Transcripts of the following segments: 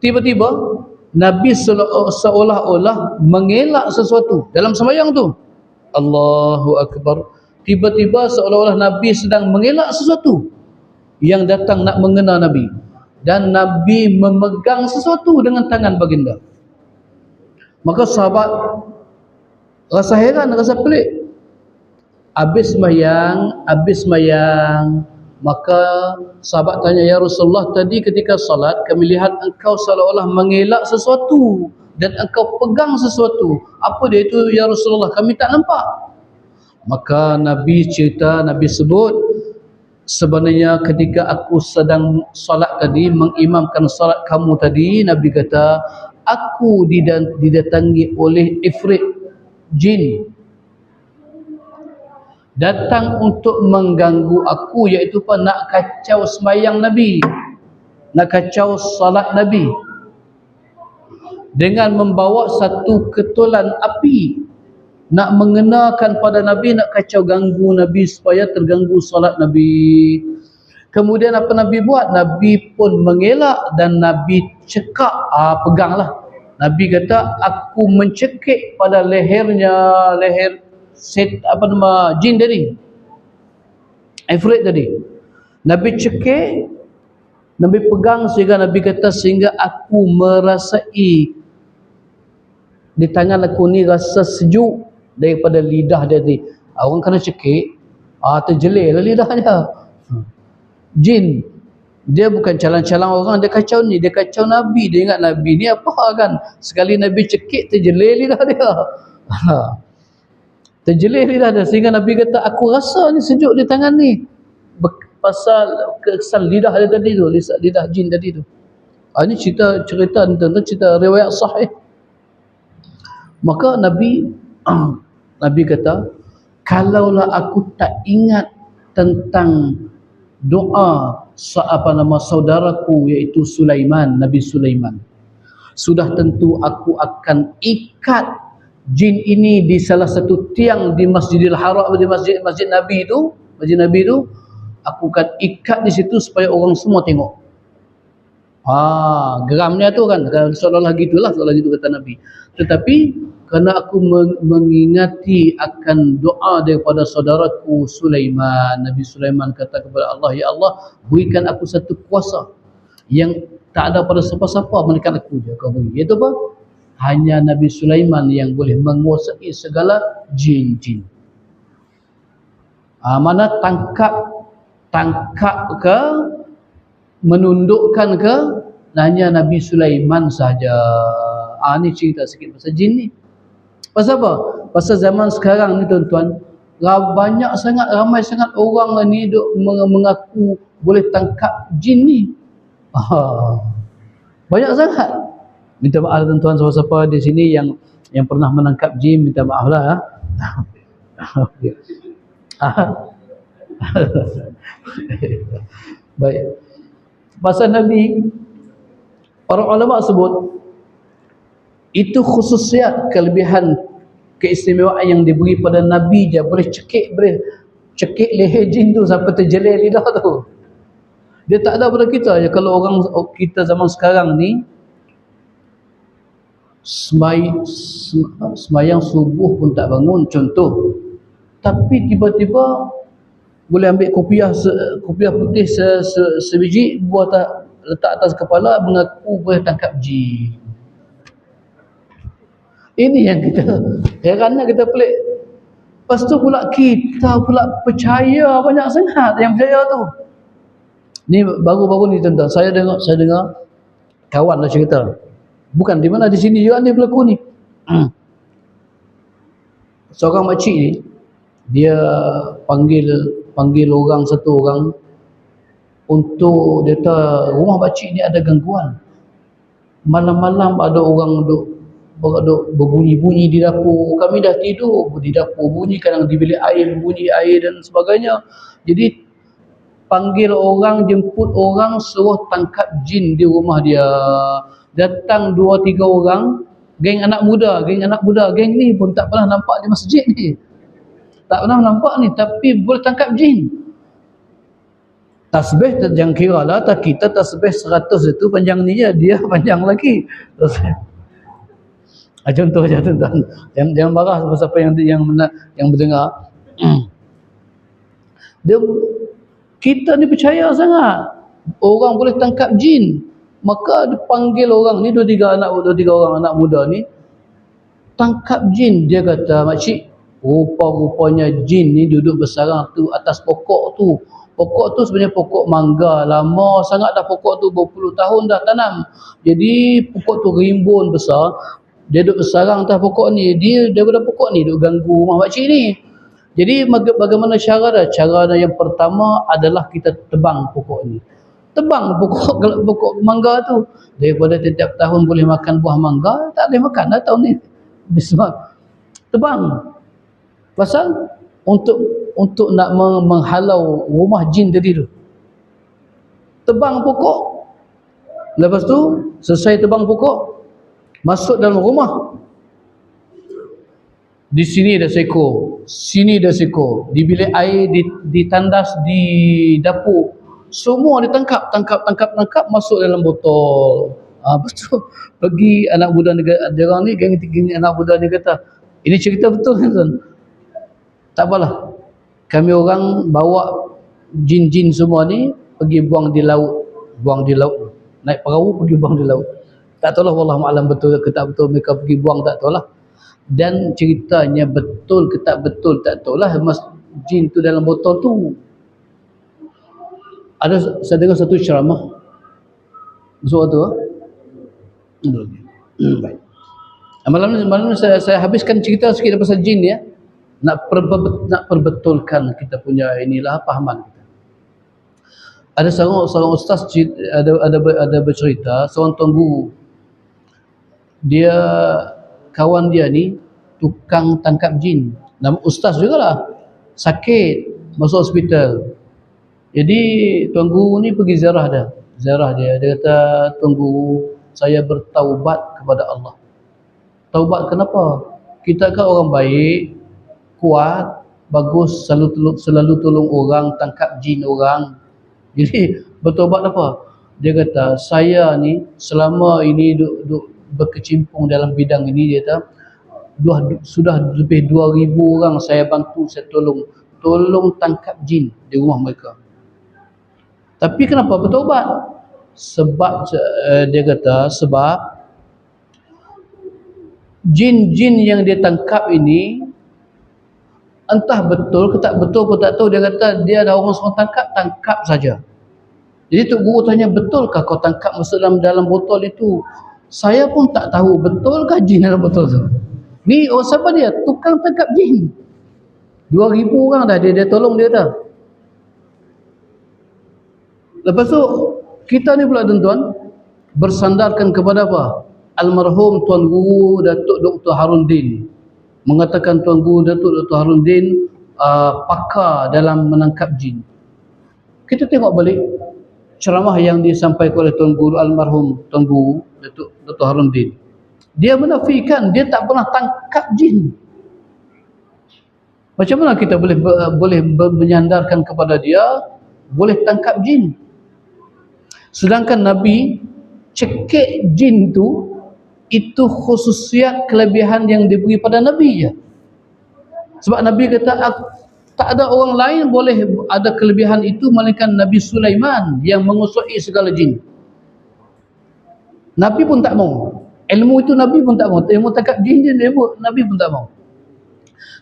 Tiba-tiba Nabi seolah-olah mengelak sesuatu dalam sembahyang tu. Allahu Akbar. Tiba-tiba seolah-olah Nabi sedang mengelak sesuatu yang datang nak mengena Nabi, dan Nabi memegang sesuatu dengan tangan baginda. Maka sahabat rasa heran, rasa pelik. Habis sembahyang, maka sahabat tanya, ya Rasulullah, tadi ketika salat kami lihat engkau seolah-olah mengelak sesuatu dan engkau pegang sesuatu. Apa dia itu ya Rasulullah? Kami tak nampak. Maka Nabi cerita, Nabi sebut, sebenarnya ketika aku sedang salat tadi, mengimamkan salat kamu tadi, Nabi kata, aku didatangi oleh ifrit jin, datang untuk mengganggu aku, iaitu apa? Nak kacau sembahyang Nabi, nak kacau salat Nabi, dengan membawa satu ketulan api, nak mengenakan pada Nabi, nak kacau ganggu Nabi supaya terganggu salat Nabi. Kemudian apa Nabi buat? Nabi pun mengelak dan Nabi cekak, peganglah. Nabi kata, aku mencekik pada lehernya, leher jin tadi, ifrit tadi. Nabi cekik, Nabi pegang, sehingga Nabi kata, sehingga aku merasai di tangan aku ni rasa sejuk daripada lidah dia tadi. Orang kena cekik, terjelir lah lidah dia. Jin dia bukan calang-calang orang, dia kacau ni, dia kacau Nabi. Dia ingat Nabi ni apa kan, sekali Nabi cekik terjelir lidah dia. Terjelir lidah dia, sehingga Nabi kata, aku rasa ni sejuk di tangan ni, pasal kesan lidah dia tadi tu, lidah jin tadi tu. Ini cerita tentang cerita riwayat sahih. Maka Nabi kata, kalaulah aku tak ingat tentang doa saudaraku, iaitu Sulaiman, Nabi Sulaiman, sudah tentu aku akan ikat jin ini di salah satu tiang di Masjidil Haram, di masjid Nabi itu, aku akan ikat di situ supaya orang semua tengok. Geramnya tu kan, seolah-olah gitulah, seolah gitu kata Nabi. Tetapi kerana aku mengingati akan doa daripada saudaraku Sulaiman, Nabi Sulaiman kata kepada Allah, ya Allah, berikan aku satu kuasa yang tak ada pada siapa-siapa melainkan aku je kau beri. Iaitu apa? Hanya Nabi Sulaiman yang boleh menguasai segala jin-jin. Mana tangkap ke, menundukkan ke, hanya Nabi Sulaiman saja. Ni cerita sikit pasal jin ni. Pasal apa? Pasal zaman sekarang ni tuan-tuan, ramai sangat orang ni duk mengaku boleh tangkap jin ni. Banyak sangat. Minta maaf tuan-tuan, siapa-siapa di sini yang pernah menangkap jin, minta maaf lah. Baik. Pasal Nabi, para ulama sebut itu khususiat, kelebihan, keistimewaan yang diberi pada Nabi je, boleh cekik leher jin tu sampai terjelir lidah tu. Dia tak ada pada kita je. Kalau orang kita zaman sekarang ni semayang subuh pun tak bangun contoh, tapi tiba-tiba boleh ambil kopiah putih sebiji, buat letak atas kepala, mengaku boleh tangkap jin. Ini yang kita herannya, kita pelik. Lepas tu pula kita pula percaya, banyak sangat yang percaya tu. Ni baru-baru ni tuan-tuan, saya dengar kawan dah cerita. Bukan di mana, di sini juga ni berlaku ni. Seorang makcik ni, dia panggil satu orang untuk, dia kata rumah makcik ni ada gangguan. Malam-malam ada orang duk berbunyi-bunyi di dapur. Kami dah tidur, di dapur bunyi, kadang di bilik air bunyi air dan sebagainya. Jadi panggil orang, jemput orang, suruh tangkap jin di rumah dia. Datang 2-3 orang, geng anak muda, geng ni pun tak pernah nampak di masjid ni. Tak pernah nampak ni, tapi boleh tangkap jin. Tasbih jangan kira lah, tak kita tasbih 100 itu panjang ni je, dia panjang lagi. Terus, contoh je tuan-tuan. Jangan marah siapa yang mendengar. Dia, kita ni percaya sangat orang boleh tangkap jin, maka dipanggil orang ni, dua tiga orang anak muda ni tangkap jin. Dia kata, makcik, rupa-rupanya jin ni duduk bersarang tu atas pokok tu. Pokok tu sebenarnya pokok mangga, lama sangat dah pokok tu, berpuluh tahun dah tanam. Jadi pokok tu rimbun besar, dia duduk bersarang atas pokok ni. Dia daripada pokok ni duduk ganggu rumah makcik ni. Jadi bagaimana cara dia? Cara dia yang pertama adalah kita tebang pokok ni. Tebang pokok mangga tu. Daripada setiap tahun boleh makan buah mangga, tak boleh makan dah tahun ni. Bismillah. Tebang. Pasal untuk nak menghalau rumah jin tadi tu. Tebang pokok. Lepas tu selesai tebang pokok, masuk dalam rumah. Di sini ada seekor, sini ada seekor. Di bilik air, di tandas, di dapur, semua ditangkap, tangkap, masuk dalam botol. Lepas tu pergi anak muda negara, dia orang ni geng anak muda ni kata, ini cerita betul kan tuan? Tak apalah. Kami orang bawa jin-jin semua ni pergi buang di laut. Naik perahu pergi buang di laut. Tak tahulah wallahu a'lam betul ke tak betul mereka pergi buang, tak tahulah. Dan ceritanya betul ke tak betul tak tahulah. Mas jin tu dalam botol tu. Ada saya dengar satu ceramah. Masuk tu baik. Malam ni saya habiskan cerita sikit pasal jin ya. Nak perbetulkan kita punya inilah pahaman kita. Ada seorang ustaz ada bercerita, seorang tuan guru. Dia kawan dia ni tukang tangkap jin. Nama ustaz jugalah. Sakit, masuk hospital. Jadi tuan guru ni pergi ziarah dia. Dia kata, tuan guru, saya bertaubat kepada Allah. Taubat kenapa? Kita kan orang baik, kuat, bagus, selalu tolong orang, tangkap jin orang. Jadi bertobat apa? Dia kata, saya ni selama ini duk berkecimpung dalam bidang ini, dia kata, sudah lebih 2,000 orang saya bantu, saya tolong tangkap jin di rumah mereka. Tapi kenapa bertobat? Sebab dia kata, sebab jin-jin yang dia tangkap ini entah betul ke tak betul pun tak tahu. Dia kata dia ada orang semua tangkap saja. Jadi Tok Guru tanya, betulkah kau tangkap masuk dalam botol itu? Saya pun tak tahu betulkah jin dalam botol tu. Ni siapa dia? Tukang tangkap jin. 2,000 orang dah dia tolong dia dah. Lepas tu kita ni pula tuan-tuan bersandarkan kepada apa? Almarhum Tuan Guru Datuk Dr. Haruddin. Mengatakan Tuan Guru Datuk Dr. Haruddin pakar dalam menangkap jin. Kita tengok balik ceramah yang disampaikan oleh Tuan Guru almarhum Tuan Guru Datuk Dr. Haruddin. Dia menafikan dia tak pernah tangkap jin. Macam mana kita boleh menyandarkan kepada dia boleh tangkap jin? Sedangkan Nabi cekik jin tu, itu khususiat kelebihan yang diberi pada Nabi je. Sebab Nabi kata tak ada orang lain boleh ada kelebihan itu melainkan Nabi Sulaiman yang menguasai segala jin. Nabi pun tak mau. Ilmu itu Nabi pun tak mau. Ilmu tangkap jin Nabi pun tak mau.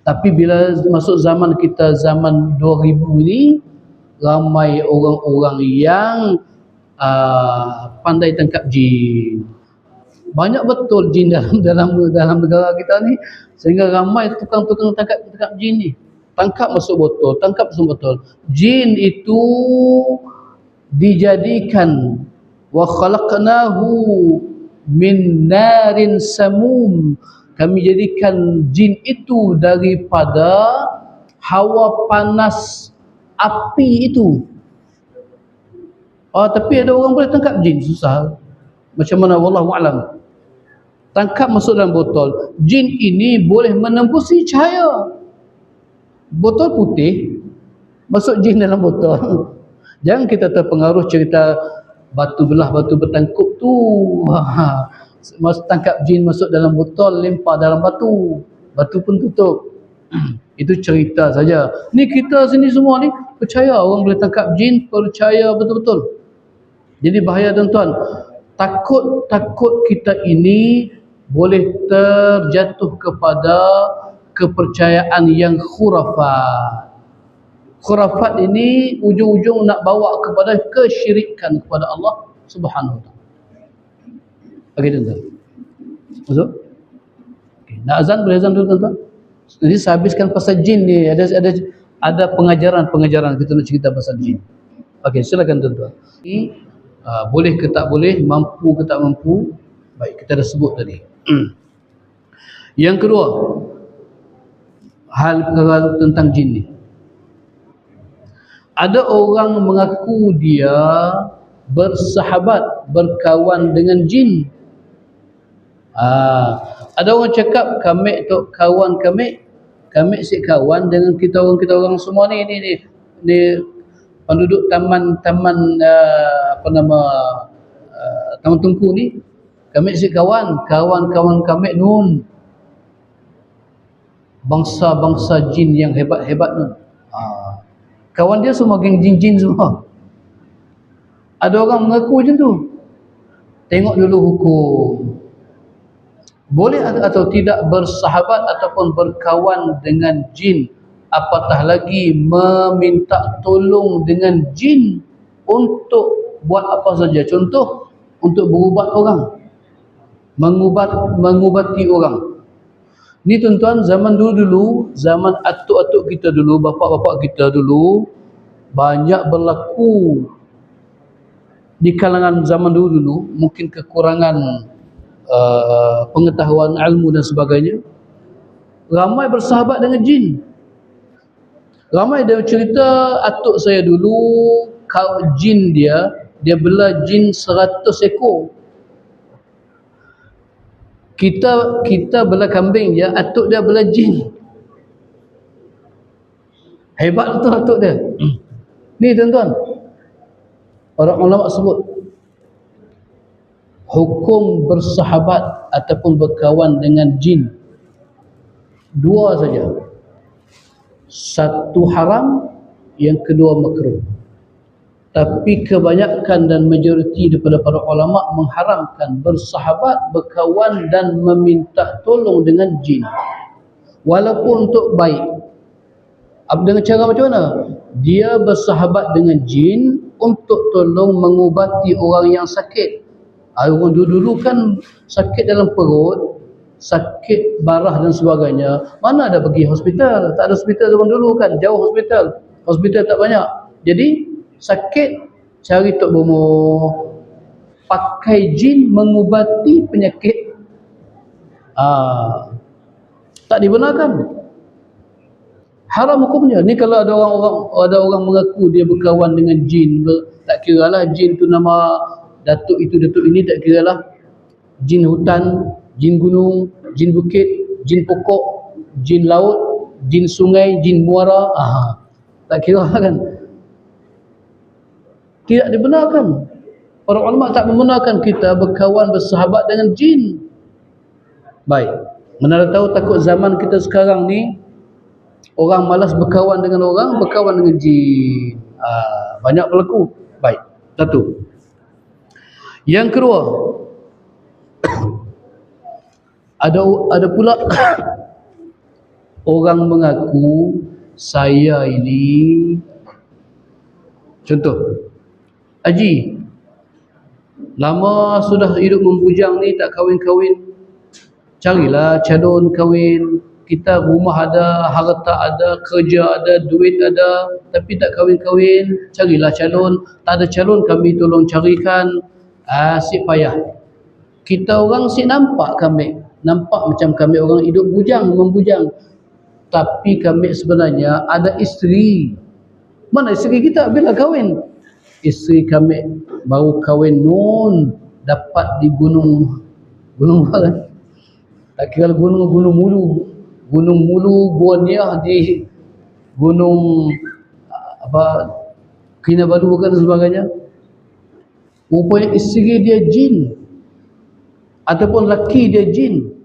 Tapi bila masuk zaman kita, zaman 2000 ini, ramai orang-orang yang pandai tangkap jin. Banyak betul jin dalam negara kita ni, sehingga ramai tukang-tukang tangkap jin ni. Tangkap masuk botol, tangkap masuk botol. Jin itu dijadikan wa khalaqnahu min narin samum. Kami jadikan jin itu daripada hawa panas api itu. Tapi ada orang boleh tangkap jin, susah. Macam mana? Wallahu a'lam. Tangkap masuk dalam botol. Jin ini boleh menembusi cahaya. Botol putih, masuk jin dalam botol. Jangan kita terpengaruh cerita batu belah batu bertangkup tu. Masa tangkap jin masuk dalam botol, lempar dalam batu, batu pun tutup. Itu cerita saja. Ni kita sini semua ni percaya orang boleh tangkap jin, percaya betul-betul. Jadi bahaya tuan-tuan. Takut kita ini boleh terjatuh kepada kepercayaan yang khurafat. Khurafat ini ujung-ujung nak bawa kepada kesyirikan kepada Allah Subhanahu wa taala. Okey tuan-tuan. Masuk? Okay. Nak azan boleh azan dulu tuan-tuan? Jadi saya habiskan pasal jin ni, ada pengajaran kita nak cerita pasal jin. Okey, silakan tuan-tuan. Boleh ke tak boleh, mampu ke tak mampu? Baik, kita dah sebut tadi. Yang kedua, hal perkara tentang jin ni. Ada orang mengaku dia bersahabat, berkawan dengan jin. Ada orang cakap kami tu kawan kami si kawan dengan kita orang semua ni penduduk taman Taman Tungku ni, kami si kawan kami nun bangsa-bangsa jin yang hebat-hebat nun. Kawan dia semua geng jin-jin semua. Ada orang mengaku macam tu. Tengok dulu hukum. Boleh atau tidak bersahabat ataupun berkawan dengan jin, apatah lagi meminta tolong dengan jin untuk buat apa saja. Contoh, untuk berubat orang, mengubati orang. Ni tuan-tuan, zaman dulu, zaman atuk-atuk kita dulu, bapak-bapak kita dulu, banyak berlaku di kalangan zaman dulu, mungkin kekurangan pengetahuan ilmu dan sebagainya, ramai bersahabat dengan jin. Ramai dia cerita, atuk saya dulu, jin dia bela jin 100 ekor. Kita bela kambing dia, atuk dia bela jin. Hebat betul atuk dia. Ni tuan-tuan, para ulama sebut hukum bersahabat ataupun berkawan dengan jin dua saja. Satu haram, yang kedua makruh. Tapi kebanyakan dan majoriti daripada para ulama mengharamkan bersahabat, berkawan dan meminta tolong dengan jin. Walaupun untuk baik. Dengan cara macam mana? Dia bersahabat dengan jin untuk tolong mengubati orang yang sakit. Orang dulu kan sakit dalam perut, sakit barah dan sebagainya, mana ada pergi hospital? Tak ada hospital zaman dulu kan, jauh hospital tak banyak. Jadi sakit, cari Tok Bomo, pakai jin mengubati penyakit. Tak dibenarkan, haram hukumnya. Ni kalau ada orang mengaku dia berkawan dengan jin, tak kiralah jin tu nama datuk itu datuk ini, tak kiralah jin hutan, jin gunung, jin bukit, jin pokok, jin laut, jin sungai, jin muara, tak kira kan. Tidak dibenarkan. Para ulama tak membenarkan kita berkawan, bersahabat dengan jin. Baik, mana tahu takut zaman kita sekarang ni orang malas berkawan dengan orang, berkawan dengan jin. Banyak berlaku. Baik, satu. Yang kedua, ada pula orang mengaku saya ini, contoh, Haji, lama sudah hidup membujang ni tak kahwin-kahwin, carilah calon kahwin. Kita rumah ada, harta ada, kerja ada, duit ada, tapi tak kahwin-kahwin, carilah calon. Tak ada calon, kami tolong carikan. Asyik payah. Kita orang si nampak macam kami orang hidup membujang. Tapi kami sebenarnya ada isteri. Mana isteri kita bila kahwin? Isteri kami baru kahwin nun, dapat di gunung apa? Tak kira gunung Mulu, Buaniah di gunung apa, kinabalukan dan sebagainya. Rupanya isteri dia jin ataupun laki dia jin.